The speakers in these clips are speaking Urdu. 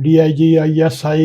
DIG ISI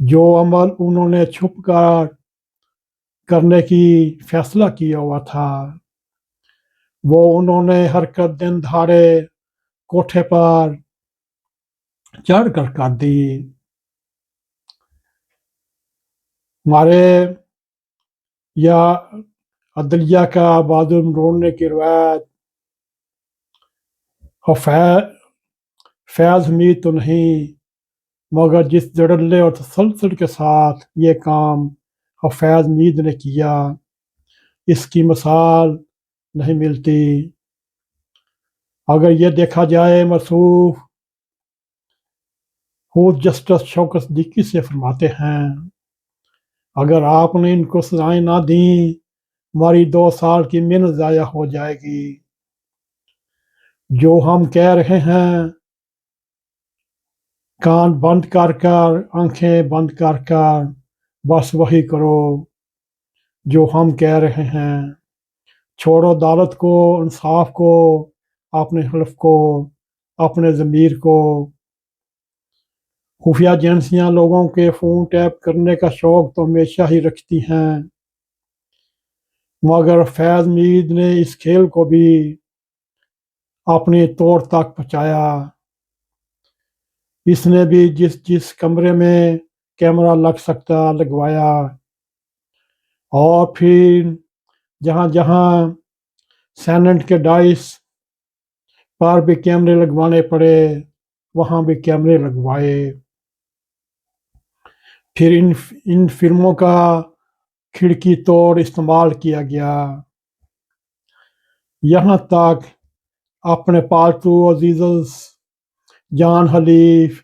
جو عمل انہوں نے چھپ کر کرنے کی فیصلہ کیا ہوا تھا وہ انہوں نے حرکت دن دھاڑے کوٹھے پر چڑھ کر دی۔ ہمارے یا عدلیہ کا بادل روڑنے کی روایت فیض حمید تو نہیں، مگر جس دھڑلے اور تسلسل کے ساتھ یہ کام حفیظ حمید نے کیا اس کی مثال نہیں ملتی۔ اگر یہ دیکھا جائے موصوف خود جسٹس شوکت صدیقی سے فرماتے ہیں اگر آپ نے ان کو سزائیں نہ دیں ہماری 2 سال کی محنت ضائع ہو جائے گی۔ جو ہم کہہ رہے ہیں کان بند کر آنکھیں بند کر بس وہی کرو جو ہم کہہ رہے ہیں۔ چھوڑو عدالت کو، انصاف کو، اپنے حلف کو، اپنے ضمیر کو۔ خفیہ ایجنسیاں لوگوں کے فون ٹیپ کرنے کا شوق تو ہمیشہ ہی رکھتی ہیں، مگر فیض حمید نے اس کھیل کو بھی اپنی توڑ تک پہنچایا۔ اس نے بھی جس کمرے میں کیمرہ لگ سکتا لگوایا، اور پھر جہاں جہاں سینٹ کے ڈائس پر بھی کیمرے لگوانے پڑے وہاں بھی کیمرے لگوائے۔ پھر ان فلموں کا کھڑکی توڑ استعمال کیا گیا، یہاں تک اپنے پالتو عزیز جان حلیف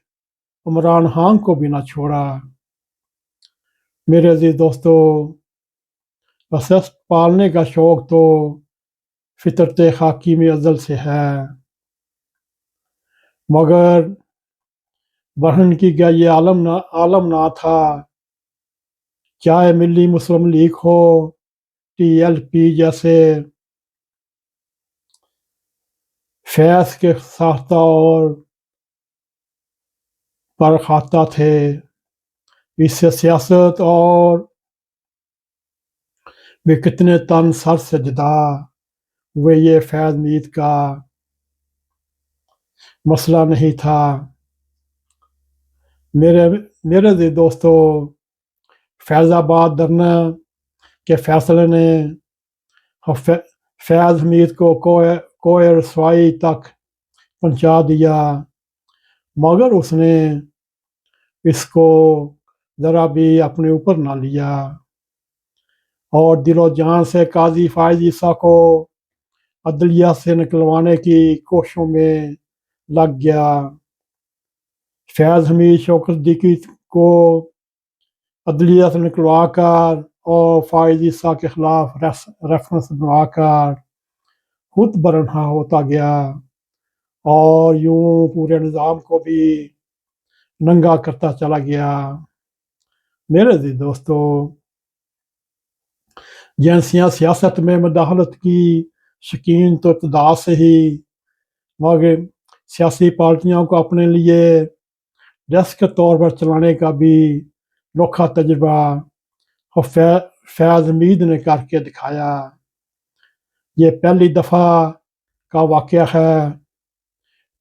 عمران خان کو بھی نہ چھوڑا۔ میرے عزیز دوستو، اسست پالنے کا شوق تو فطرت خاکی میں ازل سے ہے، مگر بڑھن کی کا یہ عالم نہ تھا، چاہے ملی مسلم لیگ ہو، ٹی ایل پی جیسے فیض کے ساختہ اور پرخاطہ تھے۔ اس سے سیاست اور بھی کتنے تن سر سے جدا ہوئے، یہ فیض حمید کا مسئلہ نہیں تھا۔ میرے دوستو، فیض آباد دھرنا کے فیصلے نے فیض حمید کو کوئے رسوائی تک پہنچا دیا، مگر اس نے اس کو ذرا بھی اپنے اوپر نہ لیا اور دل و جان سے قاضی فائز عیسیٰ کو عدلیہ سے نکلوانے کی کوششوں میں لگ گیا۔ فیض حمید شوکت صدیقی کو عدلیہ سے نکلوا کر اور فائز عیسیٰ کے خلاف ریفرنس بنوا کر خود برہنہ ہوتا گیا اور یوں پورے نظام کو بھی ننگا کرتا چلا گیا۔ میرے عزیز دوستو، ایجنسیاں سیاست میں مداخلت کی شوقین تو ابتدا سے ہی، مگر سیاسی پارٹیوں کو اپنے لیے ڈیسک کے طور پر چلانے کا بھی نوکھا تجربہ فیض حمید نے کر کے دکھایا۔ یہ پہلی دفعہ کا واقعہ ہے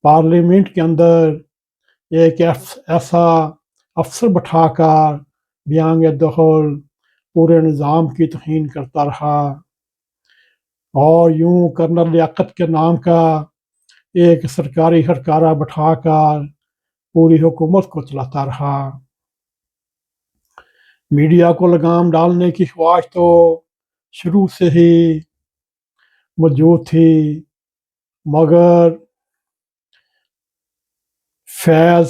پارلیمنٹ کے اندر ایک ایسا افسر بٹھا کر بیان دخل پورے نظام کی توہین کرتا رہا اور یوں کرنل لیاقت کے نام کا ایک سرکاری ہرکارہ بٹھا کر پوری حکومت کو چلاتا رہا۔ میڈیا کو لگام ڈالنے کی خواہش تو شروع سے ہی موجود تھی، مگر فیض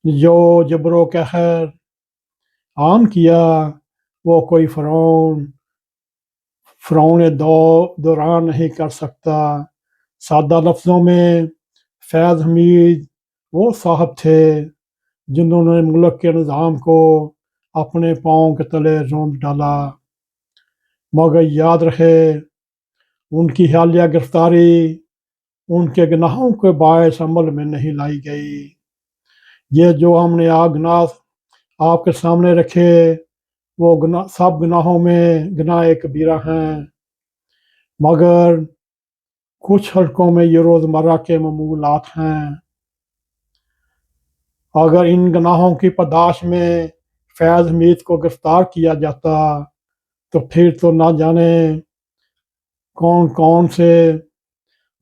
جو جبر و قہر عام کیا وہ کوئی فرعون دوران نہیں کر سکتا۔ سادہ لفظوں میں فیض حمید وہ صاحب تھے جنہوں نے ملک کے نظام کو اپنے پاؤں کے تلے روند ڈالا، مگر یاد رہے ان کی حالیہ گرفتاری ان کے گناہوں کے باعث عمل میں نہیں لائی گئی۔ یہ جو ہم نے آپ کے سامنے رکھے، وہ سب گناہوں میں گناہ کبیرہ ہیں، مگر کچھ حلقوں میں یہ روزمرہ کے معمولات ہیں۔ اگر ان گناہوں کی پاداش میں فیض حمید کو گرفتار کیا جاتا تو پھر تو نہ جانے کون کون سے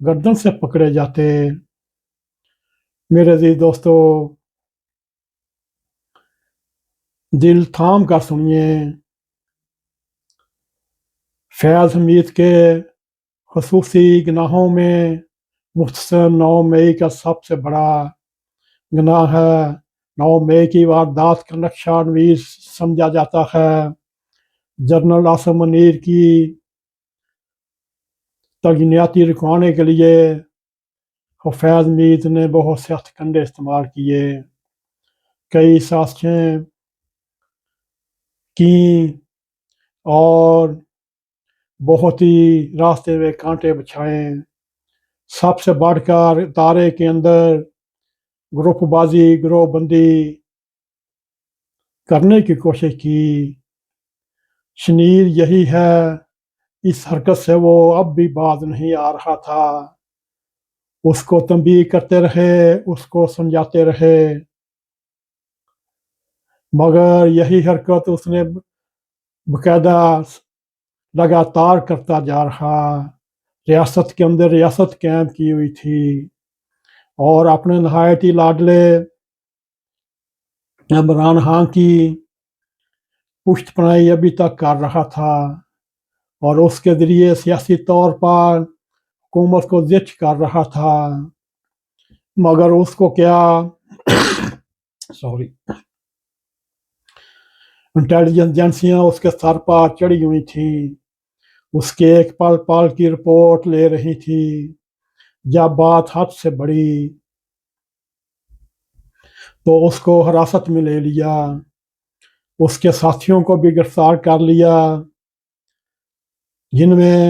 گردن سے پکڑے جاتے۔ میرے عزیز دوستو، دل تھام کر سنیے، فیض حمید کے خصوصی گناہوں میں مختصر 9 مئی کا سب سے بڑا گناہ ہے۔ 9 مئی کی واردات کا نقشہ نویس سمجھا جاتا ہے۔ جنرل آصف منیر کی تعیناتی رکوانے کے لیے فیض حمید نے بہت سے ہتھ کنڈے استعمال کیے، کئی سازشیں کیں اور بہت ہی راستے میں کانٹے بچھائے۔ سب سے بڑھ کر ادارے کے اندر گروپ بازی، گروہ بندی کرنے کی کوشش کی۔ شنید یہی ہے، اس حرکت سے وہ اب بھی باز نہیں آ رہا تھا۔ اس کو تنبیہ کرتے رہے، اس کو سمجھاتے رہے، مگر یہی حرکت اس نے باقاعدہ لگاتار کرتا جا رہا۔ ریاست کے اندر ریاست قائم کی ہوئی تھی اور اپنے نہایت ہی لاڈلے عمران خان کی پشت پناہی ابھی تک کر رہا تھا اور اس کے ذریعے سیاسی طور پر حکومت کو زچ کر رہا تھا، مگر اس کو کیا انٹیلیجنس ایجنسیاں اس کے سر پر چڑھی ہوئی تھیں، اس کے ایک پل پل کی رپورٹ لے رہی تھی۔ جب بات حد سے بڑھی تو اس کو حراست میں لے لیا، اس کے ساتھیوں کو بھی گرفتار کر لیا، جن میں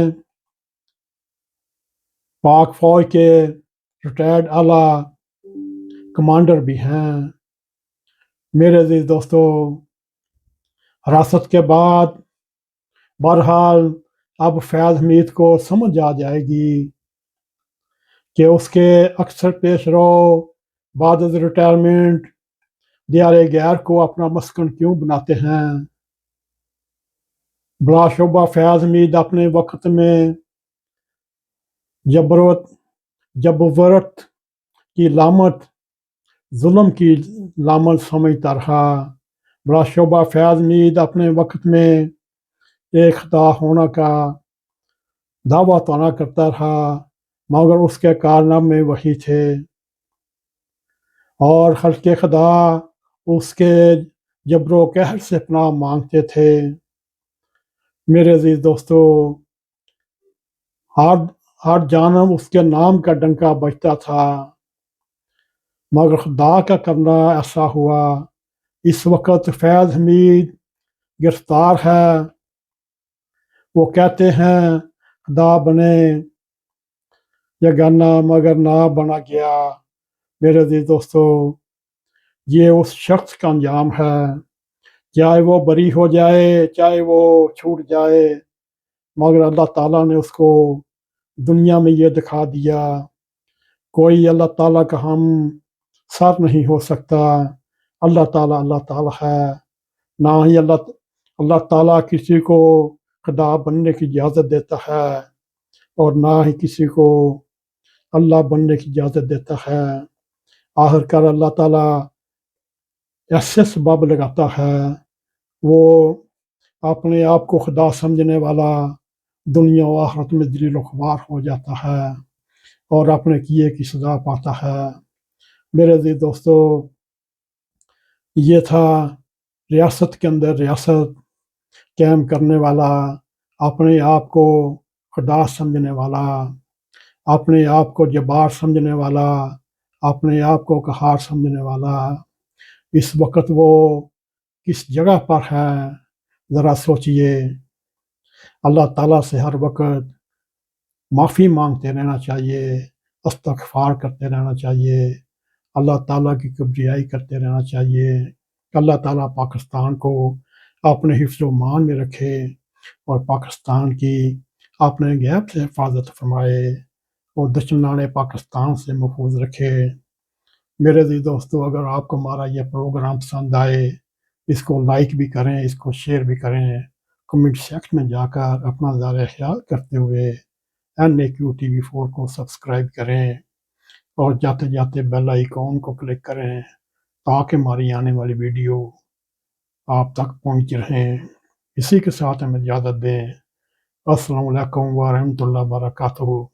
پاک فوج کے ریٹائرڈ اعلیٰ کمانڈر بھی ہیں۔ میرے عزیز دوستو، حراست کے بعد بہرحال اب فیض حمید کو سمجھ آ جائے گی کہ اس کے اکثر پیش رو بعد از ریٹائرمنٹ دیار غیر کو اپنا مسکن کیوں بناتے ہیں۔ بلا شبہ فیض حمید اپنے وقت میں جبروت کی لامت، ظلم کی لامت سمجھتا رہا۔ بلا شبہ فیض حمید اپنے وقت میں ایک خدا ہونا کا دعویٰ تو نہ کرتا رہا، مگر اس کے کارنامے وہی تھے اور خلق خدا اس کے جبر و قہر سے پناہ مانگتے تھے۔ میرے عزیز دوستو، ہر جانب اس کے نام کا ڈنکا بجتا تھا، مگر خدا کا کرنا ایسا ہوا۔ اس وقت فیض حمید گرفتار ہے، وہ کہتے ہیں خدا بنے یگانہ مگر نہ بنا گیا۔ میرے عزیز دوستو، یہ اس شخص کا انجام ہے، چاہے وہ بری ہو جائے، چاہے وہ چھوٹ جائے، مگر اللہ تعالیٰ نے اس کو دنیا میں یہ دکھا دیا، کوئی اللہ تعالیٰ کا ہم سر نہیں ہو سکتا۔ اللہ تعالیٰ ہے، نہ ہی اللہ تعالیٰ کسی کو خدا بننے کی اجازت دیتا ہے اور نہ ہی کسی کو اللہ بننے کی اجازت دیتا ہے۔ آخر کار اللہ تعالیٰ ایسے سبب لگاتا ہے، وہ اپنے آپ کو خدا سمجھنے والا دنیا و آخرت میں ذلیل و خوار ہو جاتا ہے اور اپنے کیے کی سزا پاتا ہے۔ میرے عزیز دوستو، یہ تھا ریاست کے اندر ریاست قائم کرنے والا، اپنے آپ کو خدا سمجھنے والا، اپنے آپ کو جبار سمجھنے والا، اپنے آپ کو قہار سمجھنے والا۔ اس وقت وہ کس جگہ پر ہے، ذرا سوچئے۔ اللہ تعالیٰ سے ہر وقت معافی مانگتے رہنا چاہیے، استغفار کرتے رہنا چاہیے، اللہ تعالیٰ کی کبریائی کرتے رہنا چاہیے۔ اللہ تعالیٰ پاکستان کو اپنے حفظ و مان میں رکھے اور پاکستان کی اپنے غیب سے حفاظت فرمائے اور دشمنان پاکستان سے محفوظ رکھے۔ میرے عزیز دوستو، اگر آپ کو ہمارا یہ پروگرام پسند آئے، اس کو لائک بھی کریں، اس کو شیئر بھی کریں، کمنٹ سیکشن میں جا کر اپنا ذرا خیال کرتے ہوئے NAQ TV4 کو سبسکرائب کریں اور جاتے جاتے بیل آئیکن کو کلک کریں تاکہ ہماری آنے والی ویڈیو آپ تک پہنچ رہیں۔ اسی کے ساتھ ہمیں اجازت دیں۔ السلام علیکم ورحمۃ اللہ وبرکاتہ۔